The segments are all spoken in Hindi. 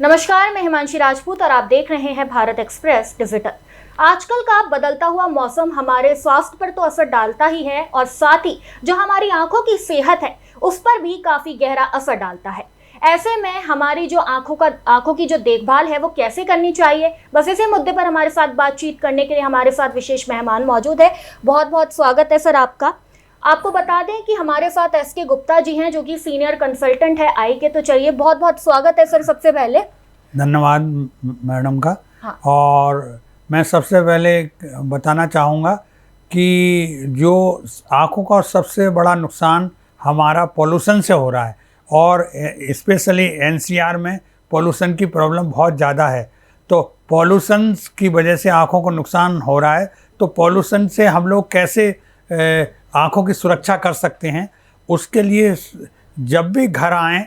नमस्कार, मैं हिमांशी राजपूत और आप देख रहे हैं भारत एक्सप्रेस डिजिटल। आजकल का बदलता हुआ मौसम हमारे स्वास्थ्य पर तो असर डालता ही है और साथ ही जो हमारी आंखों की सेहत है उस पर भी काफी गहरा असर डालता है। ऐसे में हमारी जो आंखों की जो देखभाल है वो कैसे करनी चाहिए, बस इसी मुद्दे पर हमारे साथ बातचीत करने के लिए हमारे साथ विशेष मेहमान मौजूद है। बहुत बहुत स्वागत है सर आपका। आपको बता दें कि हमारे साथ एसके गुप्ता जी हैं जो कि सीनियर कंसल्टेंट है आई के। तो चलिए, बहुत बहुत स्वागत है सर। सबसे पहले धन्यवाद मैडम का। हाँ। और मैं सबसे पहले बताना चाहूँगा कि जो आँखों का सबसे बड़ा नुकसान हमारा पोल्यूशन से हो रहा है और स्पेशली एनसीआर में पोल्यूशन की प्रॉब्लम बहुत ज़्यादा है। तो पोल्यूशन की वजह से आँखों को नुकसान हो रहा है। तो पोल्यूशन से हम लोग कैसे आँखों की सुरक्षा कर सकते हैं, उसके लिए जब भी घर आएँ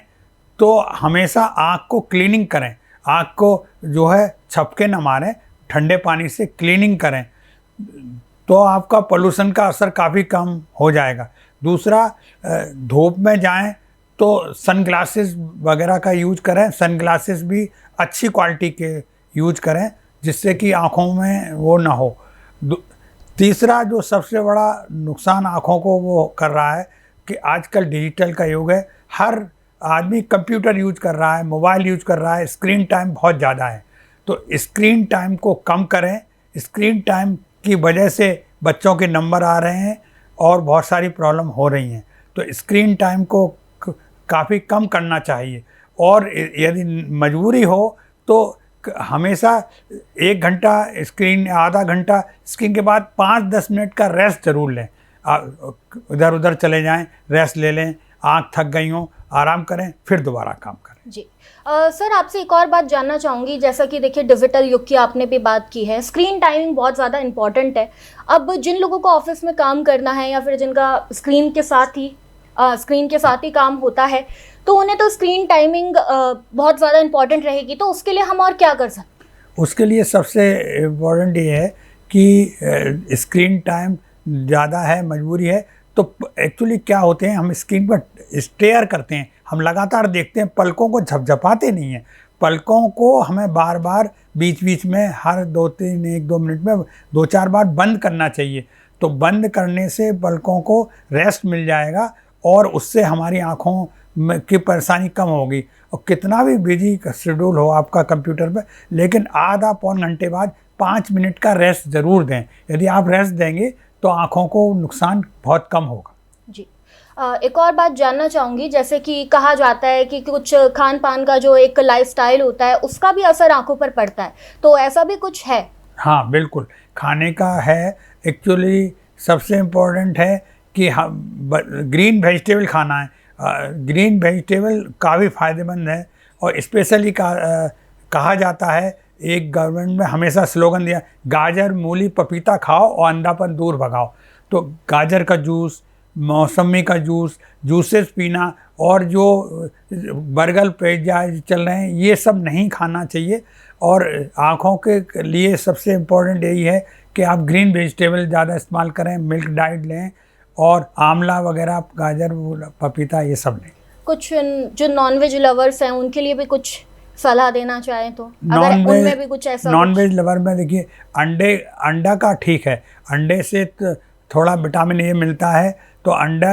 तो हमेशा आँख को क्लीनिंग करें। आँख को जो है छपके न मारें, ठंडे पानी से क्लीनिंग करें तो आपका पोल्यूशन का असर काफ़ी कम हो जाएगा। दूसरा, धूप में जाएं तो सनग्लासेस वगैरह का यूज करें। सनग्लासेस भी अच्छी क्वालिटी के यूज करें जिससे कि आँखों में वो ना हो। तीसरा जो सबसे बड़ा नुकसान आँखों को वो कर रहा है कि आजकल डिजिटल का युग है, हर आदमी कंप्यूटर यूज कर रहा है, मोबाइल यूज कर रहा है, स्क्रीन टाइम बहुत ज़्यादा है। तो स्क्रीन टाइम को कम करें। स्क्रीन टाइम की वजह से बच्चों के नंबर आ रहे हैं और बहुत सारी प्रॉब्लम हो रही हैं। तो स्क्रीन टाइम को काफ़ी कम करना चाहिए और यदि मजबूरी हो तो हमेशा 1 घंटा स्क्रीन, आधा घंटा स्क्रीन के बाद 5-10 मिनट का रेस्ट ज़रूर लें। इधर उधर चले जाएं, रेस्ट ले लें, आँख थक गई हो, आराम करें, फिर दोबारा काम करें। जी सर, आपसे एक और बात जानना चाहूँगी। जैसा कि देखिए, डिजिटल युग की आपने भी बात की है, स्क्रीन टाइमिंग बहुत ज़्यादा इंपॉर्टेंट है। अब जिन लोगों को ऑफिस में काम करना है या फिर जिनका स्क्रीन के साथ ही काम होता है, तो उन्हें तो स्क्रीन टाइमिंग बहुत ज़्यादा इंपॉर्टेंट रहेगी। तो उसके लिए हम और क्या कर सकते हैं? उसके लिए सबसे इम्पोर्टेंट ये है कि स्क्रीन टाइम ज़्यादा है, मजबूरी है, तो एक्चुअली क्या होते हैं, हम स्क्रीन पर स्टेयर करते हैं, हम लगातार देखते हैं, पलकों को झपझपाते नहीं हैं। पलकों को हमें बार बार बीच बीच में हर 1-2 मिनट में 2-4 बार बंद करना चाहिए। तो बंद करने से पलकों को रेस्ट मिल जाएगा और उससे हमारी आँखों की परेशानी कम होगी। और कितना भी बिजी शेड्यूल हो आपका कंप्यूटर पर, लेकिन आधा पौन घंटे बाद 5 मिनट का रेस्ट ज़रूर दें। यदि आप रेस्ट देंगे तो आँखों को नुकसान बहुत कम होगा। जी, एक और बात जानना चाहूँगी। जैसे कि कहा जाता है कि कुछ खान पान का जो एक लाइफस्टाइल होता है उसका भी असर आंखों पर पड़ता है, तो ऐसा भी कुछ है? हाँ बिल्कुल, खाने का है। एक्चुअली सबसे इम्पोर्टेंट है कि हम ग्रीन वेजिटेबल खाना है। ग्रीन वेजिटेबल काफ़ी फ़ायदेमंद है और स्पेशली कहा जाता है, एक गवर्नमेंट में हमेशा स्लोगन दिया, गाजर मूली पपीता खाओ और अंधापन दूर भगाओ। तो गाजर का जूस, मौसमी का जूसेस पीना और जो बर्गर पिज्जा चल रहे हैं ये सब नहीं खाना चाहिए। और आँखों के लिए सबसे इम्पोर्टेंट यही है कि आप ग्रीन वेजिटेबल ज़्यादा इस्तेमाल करें, मिल्क डाइट लें और आंवला वगैरह, गाजर पपीता ये सब लें। कुछ जो नॉनवेज लवर्स हैं उनके लिए भी कुछ सलाह देना चाहें तो, अगर उनमें भी कुछ ऐसा? नॉनवेज लवर में देखिए, अंडा का ठीक है, अंडे से थोड़ा विटामिन ए मिलता है तो अंडा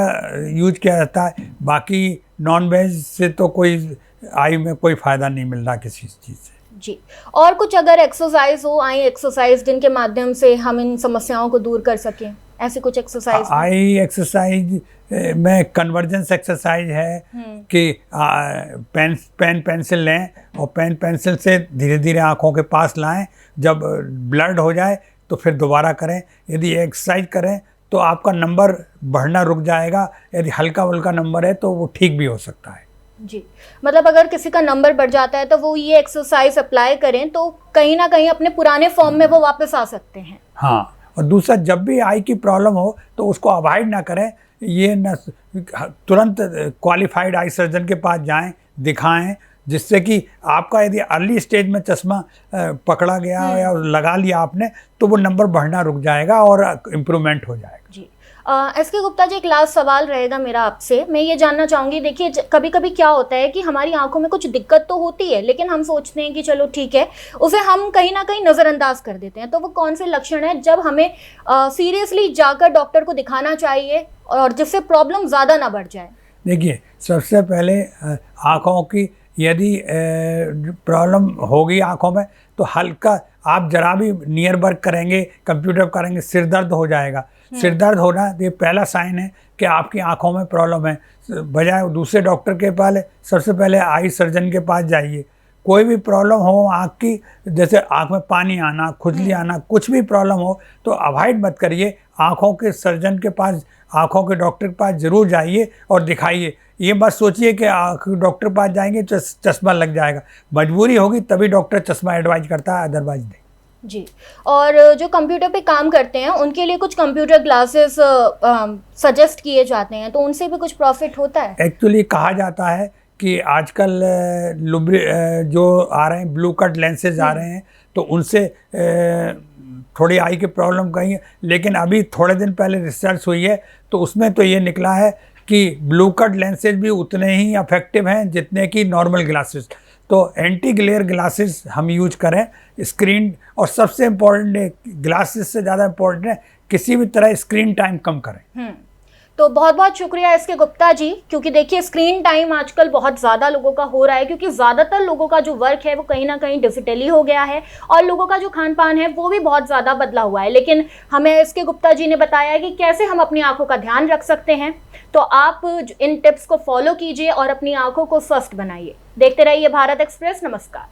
यूज किया जाता है। बाकी नॉनवेज से तो कोई आई में कोई फ़ायदा नहीं मिल रहा किसी चीज़ से। जी, और कुछ अगर एक्सरसाइज हो, आई एक्सरसाइज, जिनके माध्यम से हम इन समस्याओं को दूर कर सकें, ऐसी कुछ एक्सरसाइज? आई एक्सरसाइज में कन्वर्जेंस एक्सरसाइज है कि पेन पेंसिल लें और पेन पेंसिल से धीरे धीरे आँखों के पास लाएं। जब ब्लड हो जाए तो फिर दोबारा करें। यदि एक्सरसाइज करें तो आपका नंबर बढ़ना रुक जाएगा। यदि हल्का वल्का नंबर है तो वो ठीक भी हो सकता है। जी, मतलब अगर किसी का नंबर बढ़ जाता है तो वो ये एक्सरसाइज अप्लाई करें तो कहीं ना कहीं अपने पुराने फॉर्म में वो वापस आ सकते हैं। हाँ, और दूसरा, जब भी आई की प्रॉब्लम हो तो उसको अवॉइड ना करें। ये न तुरंत क्वालिफाइड आई सर्जन के पास जाएं, दिखाएं, जिससे कि आपका यदि अर्ली स्टेज में चश्मा पकड़ा गया या लगा लिया आपने तो वो नंबर बढ़ना रुक जाएगा और इम्प्रूवमेंट हो जाएगा। जी, एसके गुप्ता जी, एक लास्ट सवाल रहेगा मेरा आपसे। मैं ये जानना चाहूँगी, देखिए कभी कभी क्या होता है कि हमारी आंखों में कुछ दिक्कत तो होती है, लेकिन हम सोचते हैं कि चलो ठीक है, उसे हम कहीं ना कहीं नज़रअंदाज कर देते हैं। तो वो कौन से लक्षण है जब हमें सीरियसली जाकर डॉक्टर को दिखाना चाहिए और जिससे प्रॉब्लम ज़्यादा ना बढ़ जाए? देखिए, सबसे पहले आँखों की यदि प्रॉब्लम होगी आँखों में, तो हल्का आप जरा भी नियर वर्क करेंगे, कंप्यूटर करेंगे, सिर दर्द हो जाएगा। सिर दर्द होना ये पहला साइन है कि आपकी आँखों में प्रॉब्लम है। बजाय दूसरे डॉक्टर के पास सबसे पहले आई सर्जन के पास जाइए। कोई भी प्रॉब्लम हो आँख की, जैसे आँख में पानी आना, खुजली आना, कुछ भी प्रॉब्लम हो तो अवॉइड मत करिए, आँखों के सर्जन के पास, आँखों के डॉक्टर के पास ज़रूर जाइए और दिखाइए। ये मत सोचिए कि डॉक्टर के पास जाएंगे चश्मा लग जाएगा। मजबूरी होगी तभी डॉक्टर चश्मा एडवाइज करता है, अदरवाइज नहीं। जी, और जो कंप्यूटर पे काम करते हैं उनके लिए कुछ कंप्यूटर ग्लासेस सजेस्ट किए जाते हैं, तो उनसे भी कुछ प्रॉफिट होता है? एक्चुअली कहा जाता है कि आजकल जो आ रहे हैं ब्लू कट लेंसेज आ रहे हैं, तो उनसे थोड़ी आई की प्रॉब्लम कही है। लेकिन अभी थोड़े दिन पहले रिसर्च हुई है तो उसमें तो ये निकला है कि ब्लू कट लेंसेज भी उतने ही इफेक्टिव हैं जितने कि नॉर्मल ग्लासेस। तो एंटी ग्लेयर ग्लासेस हम यूज करें, स्क्रीन, और सबसे इम्पोर्टेंट है, ग्लासेस से ज़्यादा इम्पोर्टेंट है किसी भी तरह स्क्रीन टाइम कम करें। तो बहुत बहुत शुक्रिया एसके गुप्ता जी, क्योंकि देखिए स्क्रीन टाइम आजकल बहुत ज़्यादा लोगों का हो रहा है, क्योंकि ज़्यादातर लोगों का जो वर्क है वो कहीं ना कहीं डिजिटली हो गया है और लोगों का जो खान पान है वो भी बहुत ज़्यादा बदला हुआ है। लेकिन हमें एसके गुप्ता जी ने बताया कि कैसे हम अपनी आंखों का ध्यान रख सकते हैं। तो आप इन टिप्स को फॉलो कीजिए और अपनी आंखों को स्वस्थ बनाइए। देखते रहिए भारत एक्सप्रेस। नमस्कार।